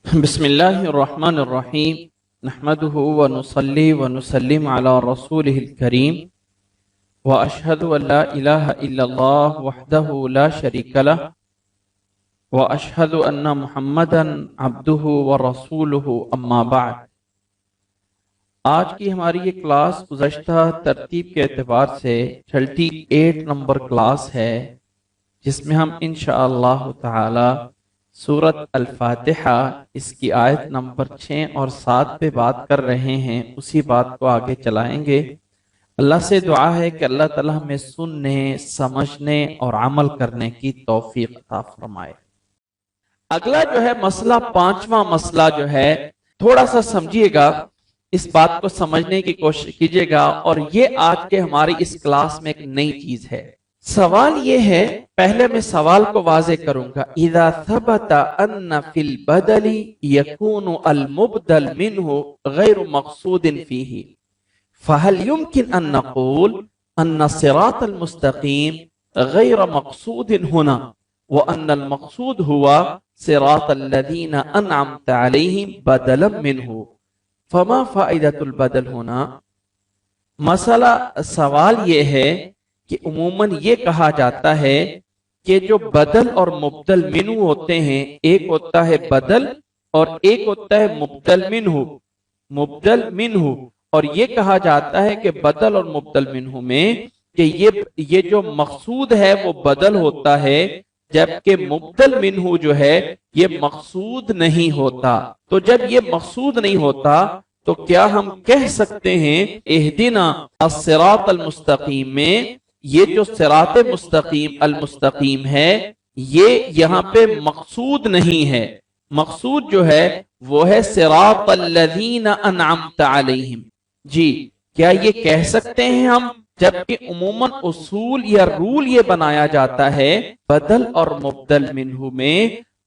بسم اللہ الرحمن الرحیم نحمده ونصلی ونسلم علی رسولہ الکریم واشہد ان لا الہ الا اللہ وحدہ لا شریک لہ واشہد ان محمدا عبدہ ورسولہ اما بعد۔ آج کی ہماری یہ کلاس گزشتہ ترتیب کے اعتبار سے 38 نمبر کلاس ہے، جس میں ہم انشاءاللہ تعالی سورت الفاتحہ اس کی آیت نمبر 6 اور 7 پہ بات کر رہے ہیں، اسی بات کو آگے چلائیں گے۔ اللہ سے دعا ہے کہ اللہ تعالی ہمیں سننے، سمجھنے اور عمل کرنے کی توفیق عطا فرمائے۔ اگلا جو ہے مسئلہ، 5واں مسئلہ جو ہے، تھوڑا سا سمجھیے گا، اس بات کو سمجھنے کی کوشش کیجیے گا، اور یہ آج کے ہماری اس کلاس میں ایک نئی چیز ہے۔ سوال یہ ہے، پہلے میں سوال کو واضح کروں گا، اذا ثبت ان فی البدل یکون المبدل منه غیر مقصود فیہ فهل يمکن ان نقول ان صراط المستقیم غیر مقصود هنا وان المقصود هو صراط الذین انعمت علیہم بدلا منه فما فائدۃ البدل هنا؟ مسئلہ سوال یہ ہے کہ عموماً یہ کہا جاتا ہے کہ جو بدل اور مبدل منہ ہوتے ہیں، ایک ہوتا ہے بدل اور ایک ہوتا ہے مبدل منہ، اور یہ کہا جاتا ہے کہ بدل اور مبدل منہ میں کہ یہ جو مقصود ہے وہ بدل ہوتا ہے، جبکہ مبدل منہ جو ہے یہ مقصود نہیں ہوتا۔ تو جب یہ مقصود نہیں ہوتا تو کیا ہم کہہ سکتے ہیں اہدنا الصراط المستقیم میں یہ جو صراط مستقیم المستقیم ہے یہ یہاں پہ مقصود نہیں ہے، مقصود جو ہے وہ ہے صراط الذین انعمت علیہم؟ جی، کیا یہ کہہ سکتے ہیں ہم؟ جبکہ عموماً اصول یا رول یہ بنایا جاتا ہے بدل اور مبدل منہ میں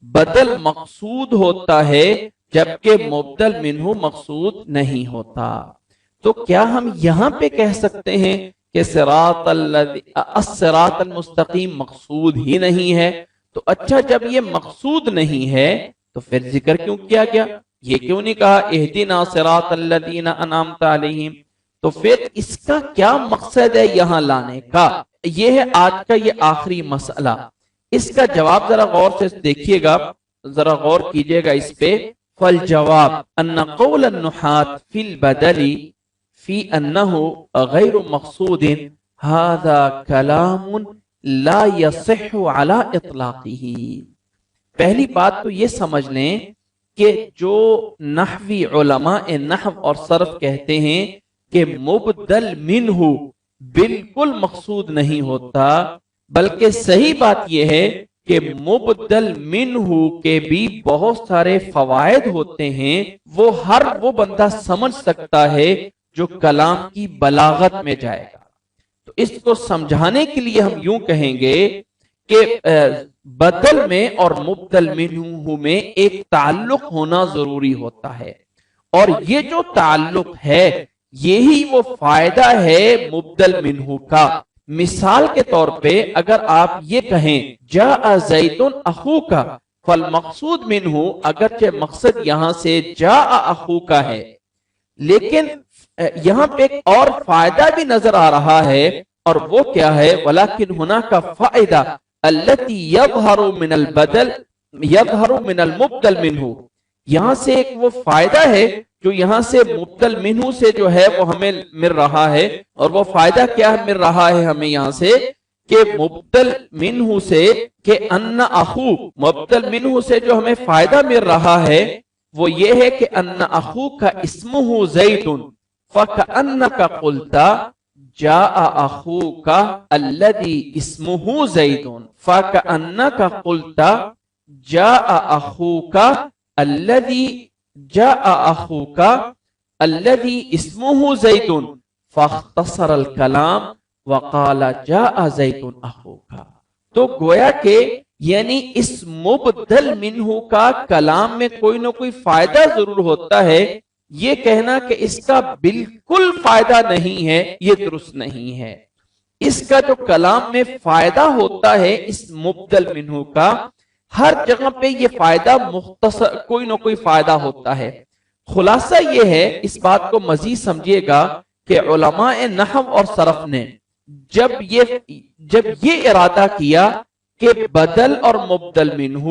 بدل مقصود ہوتا ہے جبکہ مبدل منہ مقصود نہیں ہوتا۔ تو کیا ہم یہاں پہ کہہ سکتے ہیں کہ الصراط المستقیم مقصود ہی نہیں ہے؟ تو اچھا، جب یہ مقصود نہیں ہے تو پھر ذکر کیوں کیا گیا؟ یہ کیوں نہیں کہا اہدنا صراط الذین انعمت علیہم؟ تو پھر اس کا کیا مقصد ہے یہاں لانے کا؟ یہ ہے آج کا یہ آخری مسئلہ۔ اس کا جواب ذرا غور سے دیکھیے گا، ذرا غور کیجئے گا اس پہ۔ فالجواب ان قول النحاة فی البدل فی انہ غیر مقصود ھذا کلام لا یصح علی اطلاقہ۔ پہلی بات تو یہ سمجھ لیں کہ جو نحوی علماء نحو اور صرف کہتے ہیں کہ مبدل منہ بالکل مقصود نہیں ہوتا، بلکہ صحیح بات یہ ہے کہ مبدل منہ کے بھی بہت سارے فوائد ہوتے ہیں، وہ بندہ سمجھ سکتا ہے جو کلام کی بلاغت میں جائے گا۔ تو اس کو سمجھانے کے لیے ہم یوں کہیں گے کہ بدل میں اور مبدل منہ میں ایک تعلق ہونا ضروری ہوتا ہے، اور یہ جو تعلق ہے یہی وہ فائدہ ہے مبدل منہ کا۔ مثال کے طور پہ اگر آپ یہ کہیں جاء زید اخوک، فالمقصود منہ، اگرچہ مقصد یہاں سے جاء اخوک ہے، لیکن یہاں پہ ایک اور فائدہ بھی نظر آ رہا ہے، اور وہ کیا ہے؟ ولیکن ہناک فائدہ التی یظہر من البدل یظہر من المبدل منہ، یہاں سے ایک وہ فائدہ ہے جو یہاں سے مبدل منہ سے جو ہے وہ ہمیں مل رہا ہے، اور وہ فائدہ کیا مل رہا ہے ہمیں یہاں سے کہ مبدل منہ سے کہ ان اخو، مبدل منہ سے جو ہمیں فائدہ مل رہا ہے وہ یہ ہے کہ ان اخو کا اسمہ زید فَكَأَنَّكَ قُلْتَ جَاءَ أَخُوكَ الَّذِي اسْمُهُ زَيْدٌ فَكَأَنَّكَ قُلْتَ جَاءَ أَخُوكَ الَّذِي اسْمُهُ زَيْدٌ فَاخْتَصَرَ الْكَلَامِ وَقَالَ جَاءَ زَيْدٌ أَخُوكَ۔ تو گویا کہ یعنی اس مبدل منہ کا کلام میں کوئی نہ کوئی فائدہ ضرور ہوتا ہے، یہ کہنا کہ اس کا بالکل فائدہ نہیں ہے یہ درست نہیں ہے۔ اس کا جو کلام میں فائدہ ہوتا ہے اس مبدل منہ کا، ہر جگہ پہ یہ فائدہ مختصر کوئی نہ کوئی فائدہ ہوتا ہے۔ خلاصہ یہ ہے، اس بات کو مزید سمجھیے گا کہ علماء نحو اور صرف نے جب یہ ارادہ کیا کہ بدل اور مبدل منہ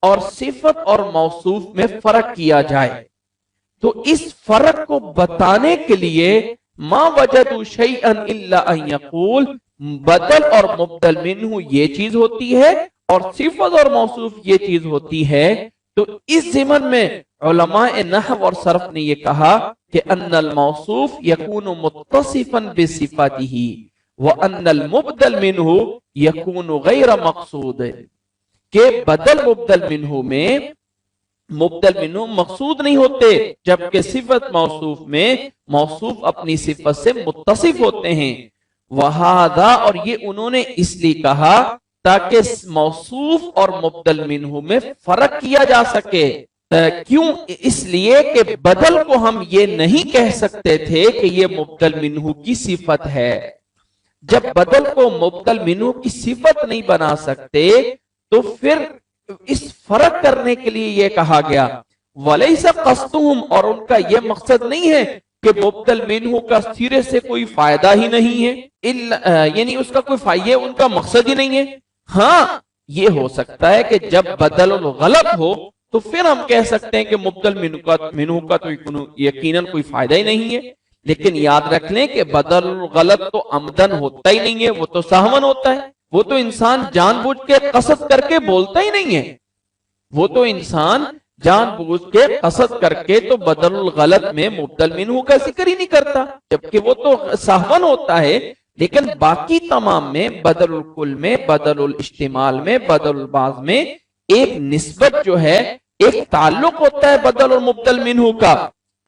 اور صفت اور موصوف میں فرق کیا جائے، تو اس فرق کو بتانے کے لیے ما وجدوا شیئا الا ان یقول، بدل اور مبدل منہ یہ چیز ہوتی ہے اور صفت اور موصوف یہ چیز ہوتی ہے۔ تو اس ضمن میں علماء نحو اور صرف نے یہ کہا کہ ان الموصوف یکون متصفا بصفاته وان المبدل منہ یکون غیر مقصود، کہ بدل مبدل منہ میں مبدل منہ مقصود نہیں ہوتے، جبکہ صفت موصوف میں موصوف اپنی صفت سے متصف ہوتے ہیں۔ وہذا، اور یہ انہوں نے اس لیے کہا تاکہ موصوف اور مبدل منہ میں فرق کیا جا سکے۔ کیوں؟ اس لیے کہ بدل کو ہم یہ نہیں کہہ سکتے تھے کہ یہ مبدل منہ کی صفت ہے۔ جب بدل کو مبدل منہ کی صفت نہیں بنا سکتے تو پھر اس فرق کرنے کے لیے یہ کہا گیا وَلَيْسَ قَصْدُهُمْ، اور ان کا یہ مقصد نہیں ہے کہ مبدل منہ کا سرے سے کوئی فائدہ ہی نہیں ہے، یعنی اس کا کوئی فائدہ ان کا مقصد ہی نہیں ہے۔ ہاں یہ ہو سکتا ہے کہ جب بدل غلط ہو تو پھر ہم کہہ سکتے ہیں کہ مبدل منہ کا تو یقیناً کوئی فائدہ ہی نہیں ہے، لیکن یاد رکھ لیں کہ بدل غلط تو عمدن ہوتا ہی نہیں ہے، وہ تو سہون ہوتا ہے، وہ تو انسان جان بوجھ کے قصد کر کے بولتا ہی نہیں ہے، وہ تو انسان جان بوجھ کے قصد کر کے تو بدل الغلط میں مبدل منہ کا ذکر ہی نہیں کرتا، جبکہ وہ تو سہون ہوتا ہے۔ لیکن باقی تمام میں بدل الکل میں، بدل الاجتمال میں، بدل البعض میں ایک نسبت جو ہے، ایک تعلق ہوتا ہے بدل اور مبدل منہ کا۔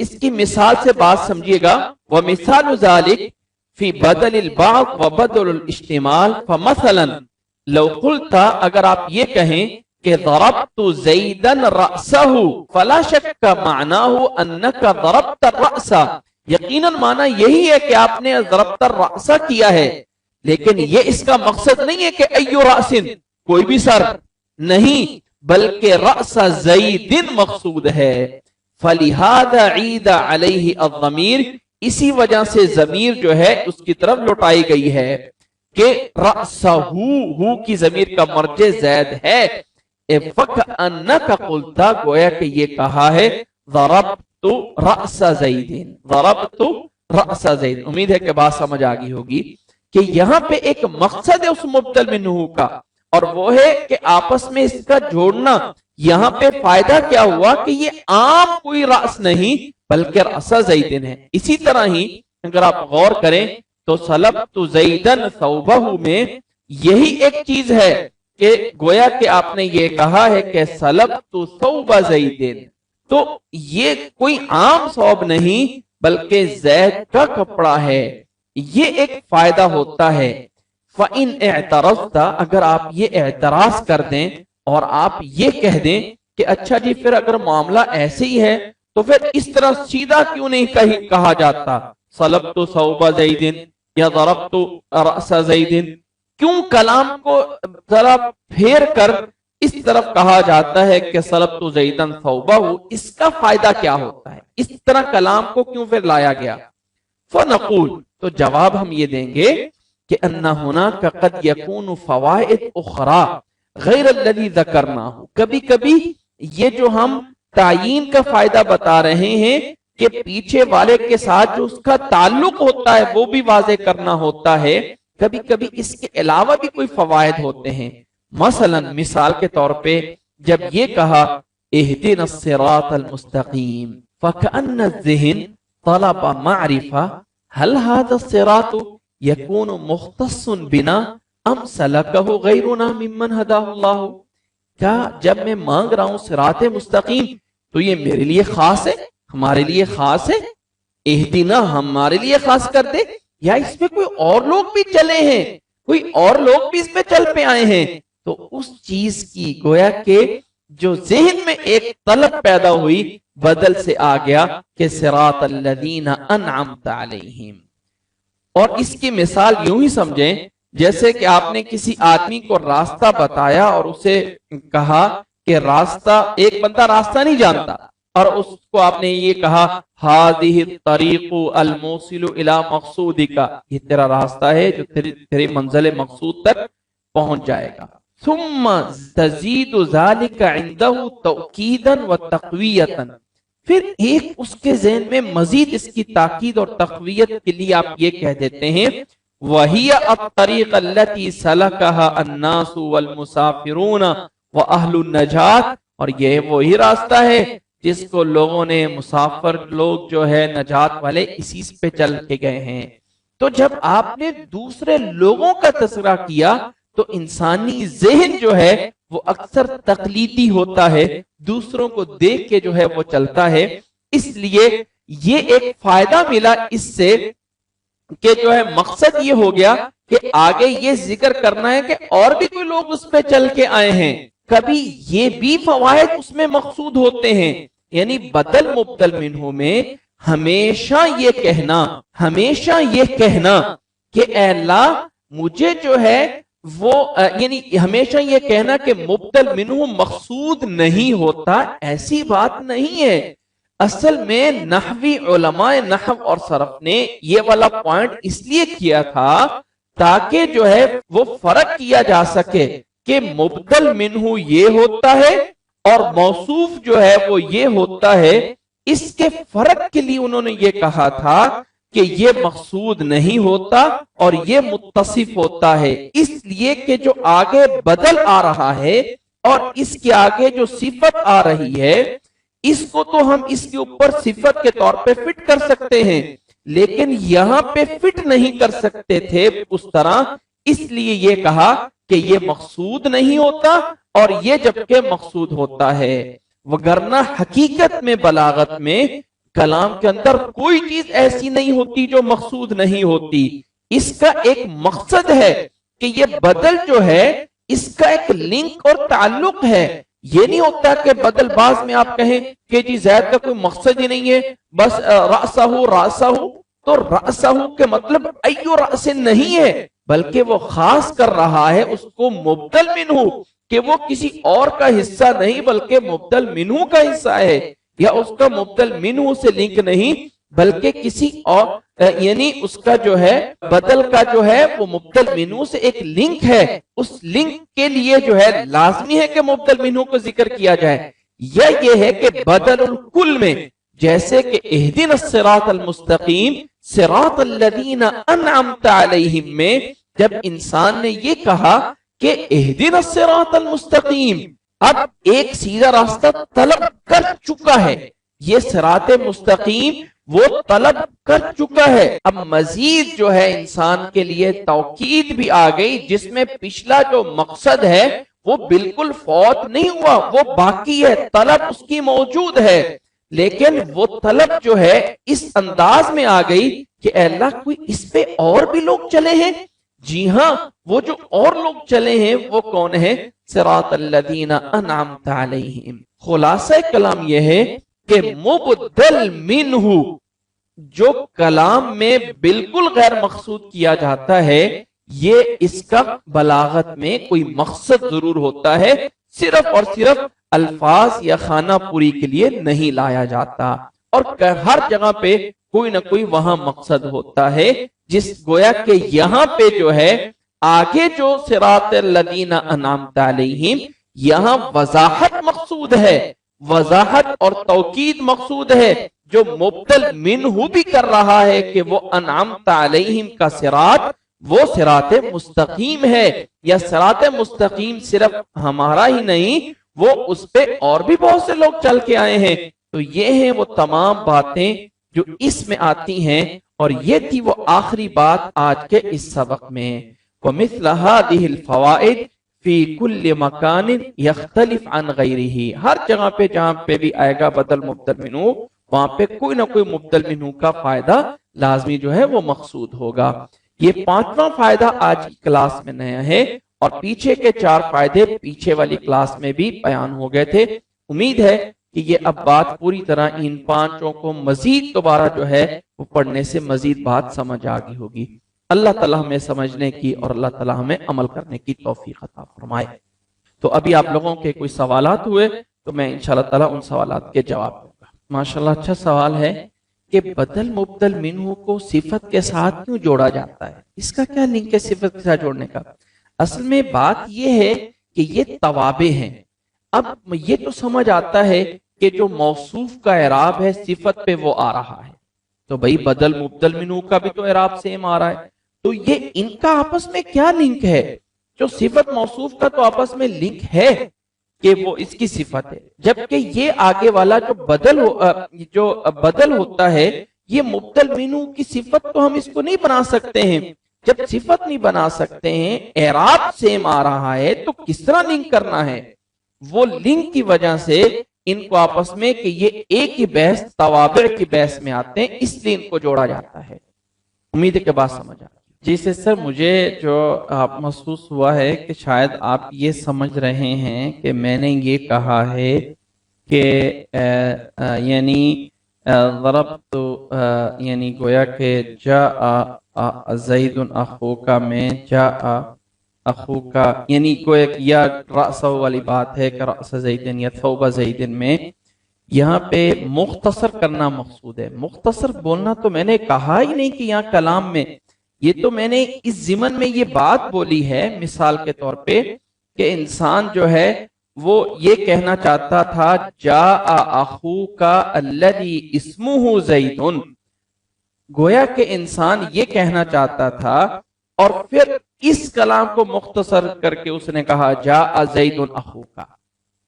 اس کی مثال سے بات سمجھیے گا، وَمِثَالُ ذَلِكَ فی بدل البعض وبدل الاجتمال فمثلا لو قلتا، اگر آپ یہ کہیں کہ ضربت زیدا رأسہ فلا شک معناه انک ضربت الرأس، یقیناً معنی یہی ہے کہ آپ نے ضربت الرأس کیا ہے، لیکن یہ اس کا مقصد نہیں ہے کہ ایو رأس، کوئی بھی سر نہیں، بلکہ رأس زید مقصود ہے۔ فلہذا عید علیہ الضمیر، اسی وجہ سے ضمیر جو ہے اس کی طرف لوٹائی گئی ہے کہ رأسہ، ہو کی ضمیر کا مرجع زید ہے۔ فَكَأَنَّكَ قُلْتَ، گویا کہ یہ کہا ہے ضربت رأس زید، ضربت رأس زید۔ امید ہے کہ بات سمجھ آگئی ہوگی کہ یہاں پہ ایک مقصد ہے اس مبدل منہ کا، اور وہ ہے کہ آپس میں اس کا جوڑنا۔ یہاں پہ فائدہ کیا ہوا کہ یہ عام کوئی رأس نہیں بلکہ رأس زیدن ہے۔ اسی طرح ہی اگر آپ غور کریں تو سلبت زیدن ثوبہ میں یہی ایک چیز ہے کہ گویا کہ آپ نے یہ کہا ہے کہ سلبت ثوب زیدن، تو یہ کوئی عام ثوب نہیں بلکہ زید کا کپڑا ہے، یہ ایک فائدہ ہوتا ہے۔ فَإِنْ اعْتَرَضْتَ، اگر آپ یہ اعتراض کر دیں اور آپ یہ کہہ دیں کہ اچھا جی پھر اگر معاملہ ایسے ہی ہے تو پھر اس طرح سیدھا کیوں نہیں کہا جاتا سلبت ثوب زیدن یا ضربت رأس زیدن، کیوں کلام کو ذرا پھیر کر اس طرف کہا جاتا ہے کہ سلبت زیدن ثوبہ، اس کا فائدہ کیا ہوتا ہے، اس طرح کلام کو کیوں پھر لایا گیا؟ فنقول، تو جواب ہم یہ دیں گے کہ ان هناك قد يكون فوائد اخرى غیر الذي ذکرناه، کبھی کبھی یہ جو ہم تعین کا فائدہ بتا رہے ہیں کہ پیچھے والے کے ساتھ جو اس کا تعلق ہوتا ہے وہ بھی واضح کرنا ہوتا ہے، کبھی کبھی اس کے علاوہ بھی کوئی فوائد ہوتے ہیں۔ مثلا مثال کے طور پہ جب یہ کہا اہدنا الصراط المستقیم، فکأن الذہن طلب معرفہ هل هذا الصراط یکون مختص بنا ام سلکہ غیرنا ممن ہداہ اللہ، کیا جب میں مانگ رہا ہوں صراط مستقیم تو یہ میرے لیے خاص ہے، ہمارے لیے خاص ہے، اہدنا ہمارے لیے خاص کر دے، یا اس میں کوئی اور لوگ بھی چلے ہیں، کوئی اور لوگ بھی اس میں چل پہ آئے ہیں؟ تو اس چیز کی گویا کہ جو ذہن میں ایک طلب پیدا ہوئی بدل سے آ گیا کہ صراط الذین انعمت علیہم۔ اور اس کی مثال یوں ہی سمجھیں جیسے کہ آپ نے کسی آدمی کو راستہ بتایا اور اسے کہا کہ راستہ، ایک بندہ راستہ نہیں جانتا اور اس کو آپ نے یہ کہا ہذہ الطریق الموصل الی مقصودک، یہ تیرا راستہ ہے جو تیری منزل مقصود تک پہنچ جائے گا. ثم تزید ذلك عنده توکیدا وتقویتا، پھر ایک اس کے ذہن میں مزید اس کی تاکید اور تقویت کے لیے آپ یہ کہہ دیتے ہیں وَهِيَ الطَّرِيقَ الَّتِي سَلَكَهَا النَّاسُ وَالْمُسَافِرُونَ وَأَهْلُ النَّجَاةِ، اور یہ وہی راستہ ہے جس کو لوگوں نے، مسافر لوگ جو ہے نجات والے، اسی پہ چل کے گئے ہیں. تو جب آپ نے دوسرے لوگوں کا تذکرہ کیا تو انسانی ذہن جو ہے وہ اکثر تقلیدی ہوتا ہے، دوسروں کو دیکھ کے جو ہے وہ چلتا ہے. اس لیے یہ ایک فائدہ ملا اس سے کہ جو ہے مقصد یہ ہو گیا کہ آگے یہ ذکر کرنا ہے کہ اور بھی کوئی لوگ اس پہ چل کے آئے ہیں، کبھی یہ بھی فوائد اس میں مقصود ہوتے ہیں. یعنی بدل مبدل منہ میں ہمیشہ یہ کہنا کہ اے اللہ مجھے جو ہے وہ، یعنی ہمیشہ یہ کہنا کہ مبدل منہ مقصود نہیں ہوتا، ایسی بات نہیں ہے. اصل میں نحوی علماء نحو اور صرف نے یہ والا پوائنٹ اس لیے کیا تھا تاکہ جو ہے وہ فرق کیا جا سکے کہ مبدل منہ یہ ہوتا ہے اور موصوف جو ہے وہ یہ ہوتا ہے. اس کے فرق کے لیے انہوں نے یہ کہا تھا کہ یہ مقصود نہیں ہوتا اور یہ متصف ہوتا ہے، اس لیے کہ جو آگے بدل آ رہا ہے اور اس کے آگے جو صفت آ رہی ہے اس کو تو ہم اس کے اوپر صفت کے طور پہ فٹ کر سکتے ہیں، لیکن یہاں پہ فٹ نہیں کر سکتے تھے اس طرح، اس لیے یہ کہا کہ یہ مقصود نہیں ہوتا اور یہ جبکہ مقصود ہوتا ہے. وگرنہ حقیقت میں بلاغت میں کلام کے اندر کوئی چیز ایسی نہیں ہوتی جو مقصود نہیں ہوتی. اس کا ایک مقصد ہے کہ یہ بدل جو ہے اس کا ایک لنک اور تعلق ہے. یہ نہیں ہوتا کہ بدل باز میں آپ کہیں کہ جی زید کا کوئی مقصد ہی نہیں ہے، بس رأسہ، تو رأسہ کے مطلب ایو رأس نہیں ہے، بلکہ وہ خاص کر رہا ہے اس کو مبدل منہ، کہ وہ کسی اور کا حصہ نہیں بلکہ مبدل منہ کا حصہ ہے، یا اس کا مبدل منہ سے لنک نہیں بلکہ کسی اور، یعنی اس کا جو ہے بدل کا جو ہے وہ مبدل منہ سے ایک لنک ہے. اس لنک کے لیے جو ہے لازمی ہے کہ مبدل منہ کو ذکر کیا جائے. یا یہ ہے کہ بدل الکل میں جیسے کہ اہدنا الصراط المستقیم صراط الذین انعمت علیہم میں جب انسان نے یہ کہا کہ اہدنا الصراط المستقیم، اب ایک سیدھا راستہ طلب کر چکا ہے، یہ صراط مستقیم وہ طلب کر چکا ہے. اب مزید جو ہے انسان کے لیے توکید بھی آ گئی جس میں پچھلا جو مقصد ہے وہ بالکل فوت نہیں ہوا، وہ باقی ہے، طلب اس کی موجود ہے، لیکن وہ طلب جو ہے اس انداز میں آ گئی کہ اے اللہ کوئی اس پہ اور بھی لوگ چلے ہیں. جی ہاں، وہ جو اور لوگ چلے ہیں وہ کون ہیں؟ صراط الذین انعمت علیہم. خلاصہ کلام یہ ہے کہ مبدل منہ جو کلام میں بالکل غیر مقصود کیا جاتا ہے، یہ اس کا بلاغت میں کوئی مقصد ضرور ہوتا ہے، صرف اور صرف الفاظ یا خانہ پوری کے لیے نہیں لایا جاتا، اور ہر جگہ پہ کوئی نہ کوئی وہاں مقصد ہوتا ہے. جس گویا کہ یہاں پہ جو ہے آگے جو صراط الذین انعمت علیہم، یہاں وضاحت مقصود ہے، وضاحت اور توکید مقصود ہے. جو مبدل منہ بھی کر رہا ہے کہ وہ انعمت علیہم کا صراط وہ صراط مستقیم ہے، یا صراط مستقیم صرف ہمارا ہی نہیں، وہ اس پہ اور بھی بہت سے لوگ چل کے آئے ہیں. تو یہ ہیں وہ تمام باتیں جو اس میں آتی ہیں، اور یہ تھی وہ آخری بات آج کے اس سبق میں. وَمِثْلَ هَذِهِ الْفَوَائِدِ فی کل مکان یختلف عن غیرہ، ہر جگہ پہ جہاں پہ بھی آئے گا بدل مبدل منہ، وہاں پہ کوئی نہ کوئی مبدل منہ کا فائدہ لازمی جو ہے وہ مقصود ہوگا. یہ 5واں فائدہ آج کی کلاس میں نیا ہے، اور پیچھے کے 4 فائدے پیچھے والی کلاس میں بھی بیان ہو گئے تھے. امید ہے کہ یہ اب بات پوری طرح ان 5 کو مزید دوبارہ جو ہے وہ پڑھنے سے مزید بات سمجھ آ گئی ہوگی. اللہ تعالیٰ ہمیں سمجھنے کی اور اللہ تعالیٰ ہمیں عمل کرنے کی توفیق عطا فرمائے۔ تو ابھی آپ لوگوں کے کوئی سوالات ہوئے تو میں انشاءاللہ تعالیٰ ان سوالات کے جواب دوں گا۔ ماشاءاللہ اچھا سوال ہے کہ بدل مبدل منہ کو صفت کے ساتھ کیوں جوڑا جاتا ہے؟ اس کا کیا لنک ہے صفت کے ساتھ جوڑنے کا؟ اصل میں بات یہ ہے کہ یہ توابع ہیں۔ اب یہ تو سمجھ آتا ہے کہ جو موصوف کا اعراب ہے صفت پہ وہ آ رہا ہے، تو بھئی بدل مبدل منہ کا بھی تو اعراب سیم آ رہا ہے، تو یہ ان کا آپس میں کیا لنک ہے؟ جو صفت موصوف کا تو آپس میں لنک ہے کہ وہ اس کی صفت ہے، جبکہ یہ آگے والا جو بدل ہوتا ہے یہ مبدل منہ کی صفت تو ہم اس کو نہیں بنا سکتے ہیں۔ جب صفت نہیں بنا سکتے ہیں، اعراب سیم آ رہا ہے، تو کس طرح لنک کرنا ہے؟ وہ لنک کی وجہ سے ان کو آپس میں کہ یہ ایک ہی بحث توابع کی بحث میں آتے ہیں، اس لیے ان کو جوڑا جاتا ہے۔ امید ہے کہ بات سمجھ آ جی سے سر، مجھے جو محسوس ہوا ہے کہ شاید آپ یہ سمجھ رہے ہیں کہ میں نے یہ کہا ہے کہ یعنی ضربت یعنی گویا کہ جاء زید اخوکا میں جاء اخوکا، یعنی گویا کہ یا رأس والی بات ہے کہ رأس زیدن یا ثوب زیدن میں یہاں پہ مختصر کرنا مقصود ہے۔ مختصر بولنا تو میں نے کہا ہی نہیں کہ یہاں کلام میں، یہ تو میں نے اس ضمن میں یہ بات بولی ہے مثال کے طور پہ کہ انسان جو ہے وہ یہ کہنا چاہتا تھا جاء اخوکا الذی اسمہ زید، گویا کہ انسان یہ کہنا چاہتا تھا اور پھر اس کلام کو مختصر کر کے اس نے کہا جاء زید اخوکا۔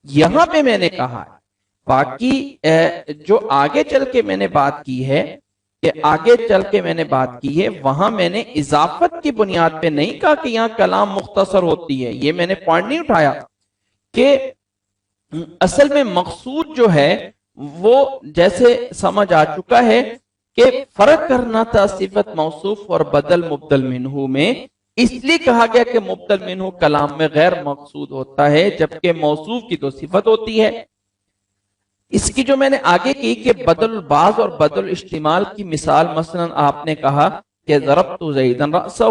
یہاں پہ میں نے کہا ہے، باقی جو آگے چل کے میں نے بات کی ہے وہاں میں نے اضافت کی بنیاد پہ نہیں کہا کہ یہاں کلام مختصر ہوتی ہے، یہ میں نے پوائنٹ نہیں اٹھایا کہ اصل میں مقصود جو ہے وہ جیسے سمجھ آ چکا ہے کہ فرق کرنا تھا صفت موصوف اور بدل مبدل منہ میں، اس لیے کہا گیا کہ مبدل منہ کلام میں غیر مقصود ہوتا ہے جبکہ موصوف کی تو صفت ہوتی ہے۔ اس کی جو میں نے آگے کی کہ بدل البعض اور بدل اشتمال کی مثال، مثلا آپ نے کہا کہ ضربت زیدا رأسہ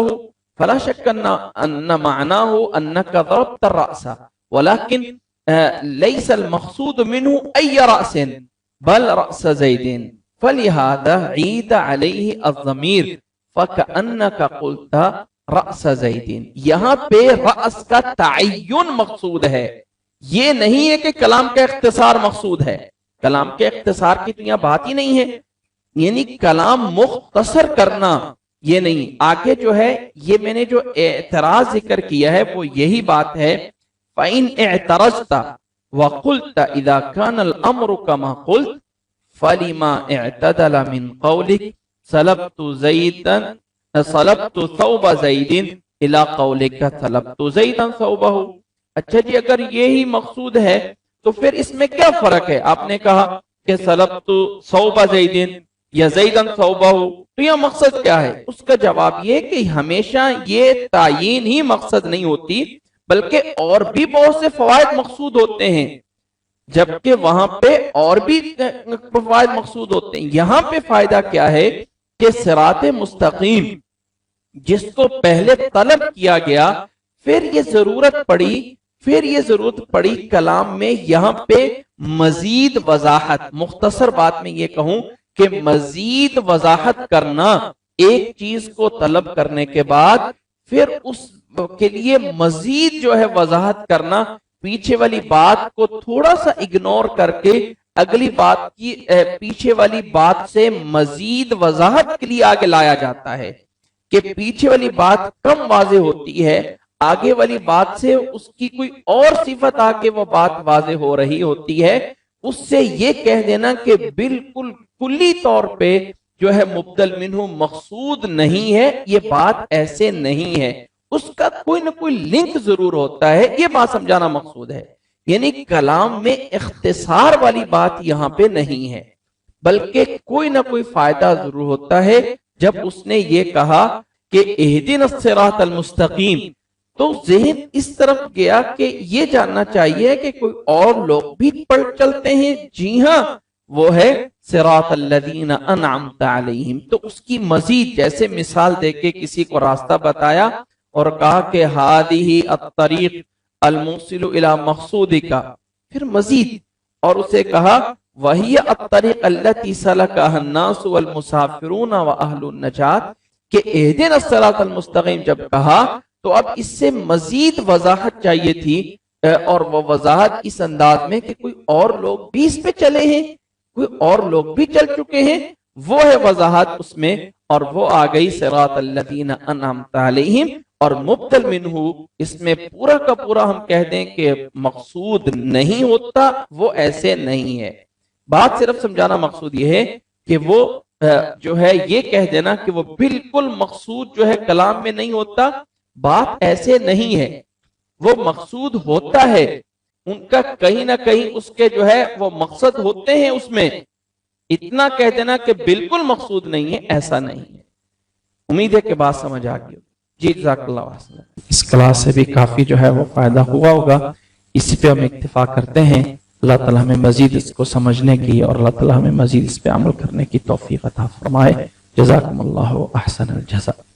فلا شک ان معناه انك ضربت الرأس ولكن ليس المقصود منه اي رأس بل رأس زيد فلهذا عيد عليه الضمير فكأنك قلت رأس زيد۔ یہاں پہ رأس کا تعین مقصود ہے، یہ نہیں ہے کہ کلام کا اختصار مقصود ہے۔ کلام کے اختصار کی تو یہاں بات ہی نہیں ہے، یعنی کلام مختصر کرنا یہ نہیں۔ آگے جو ہے یہ میں نے جو اعتراض ذکر کیا ہے وہ یہی بات ہے، فَإِنْ اعْتَرَجْتَ وَقُلْتَ إِذَا كَانَ الْأَمْرُ كَمَا قُلْتَ فَلِمَا اعْتَدَلَ مِنْ قَوْلِكَ صَلَبْتُ ثَوْبَ زَيْدٍ إِلَىٰ قَوْلِكَ صَلَبْتُ زَيْدًا ثَوْبَهُ۔ اچھا جی، اگر یہی مقصود ہے تو پھر اس میں کیا فرق ہے؟ آپ نے کہا کہ صلبت ثوب زیدن یا زیدن ثوبہ، تو یہ مقصد کیا ہے؟ اس کا جواب یہ کہ ہمیشہ یہ تعین ہی مقصد نہیں ہوتی بلکہ اور بھی بہت سے فوائد مقصود ہوتے ہیں، جبکہ وہاں پہ اور بھی فوائد مقصود ہوتے ہیں۔ یہاں پہ فائدہ کیا ہے کہ صراط مستقیم جس کو پہلے طلب کیا گیا، پھر یہ ضرورت پڑی کلام میں یہاں پہ مزید وضاحت، مختصر بات میں یہ کہوں کہ مزید وضاحت کرنا، ایک چیز کو طلب کرنے کے بعد پھر اس کے لیے مزید جو ہے وضاحت کرنا، پیچھے والی بات کو تھوڑا سا اگنور کر کے اگلی بات کی پیچھے والی بات سے مزید وضاحت کے لیے آگے لایا جاتا ہے کہ پیچھے والی بات کم واضح ہوتی ہے، آگے والی بات سے اس کی کوئی اور صفت آ کے وہ بات واضح ہو رہی ہوتی ہے، اس سے یہ کہہ دینا کہ بالکل کلی طور پہ جو ہے مبدل منہ مقصود نہیں ہے، یہ بات ایسے نہیں ہے، اس کا کوئی نہ کوئی لنک ضرور ہوتا ہے، یہ بات سمجھانا مقصود ہے۔ یعنی کلام میں اختصار والی بات یہاں پہ نہیں ہے، بلکہ کوئی نہ کوئی فائدہ ضرور ہوتا ہے۔ جب اس نے یہ کہا کہ اہدنا الصراط المستقیم، تو ذہن اس طرف گیا کہ یہ جاننا چاہیے کہ کوئی اور لوگ بھی پڑھ چلتے ہیں۔ جی ہاں، وہ ہے صراط الذین انعمت علیہم. تو اس کی مزید جیسے مثال دے کے کسی کو راستہ بتایا اور کہا کہ ہادہ الطریق الموصل الی مقصودک، پھر مزید اور اسے کہا وہی الطریق التي سلکها الناس والمسافرون واہل النجات، کہ اہدنا الصراط المستقیم جب کہا تو اب اس سے مزید وضاحت چاہیے تھی، اور وہ وضاحت اس انداز میں کہ کوئی اور لوگ بھی اس پہ چلے ہیں، کوئی اور لوگ بھی چل چکے ہیں، وہ ہے وضاحت اس میں، اور وہ آ گئی صراط الذین انعمت علیہم. اور مبدل منہ اس میں پورا کا پورا ہم کہہ دیں کہ مقصود نہیں ہوتا، وہ ایسے نہیں ہے. بات صرف سمجھانا مقصود یہ ہے کہ وہ جو ہے یہ کہہ دینا کہ وہ بالکل مقصود جو ہے کلام میں نہیں ہوتا، بات ایسے نہیں ہے. وہ مقصود ہوتا ہے، ان کا کہیں نہ کہیں اس کے جو ہے وہ مقصد ہوتے ہیں اس میں. اتنا کہہ دینا کہ بالکل مقصود نہیں ہے، ایسا نہیں ہے. امید ہے کہ بات سمجھ آ گئی. جی جزاک اللہ واسلم. اس کلاس سے بھی کافی جو ہے وہ فائدہ ہوا ہوگا، اسی پہ ہم اکتفا کرتے ہیں. اللہ تعالیٰ ہمیں مزید اس کو سمجھنے کی اور اللہ تعالیٰ ہمیں مزید اس پہ عمل کرنے کی توفیق عطا فرمائے. جزاکم اللہ احسن الجزاء.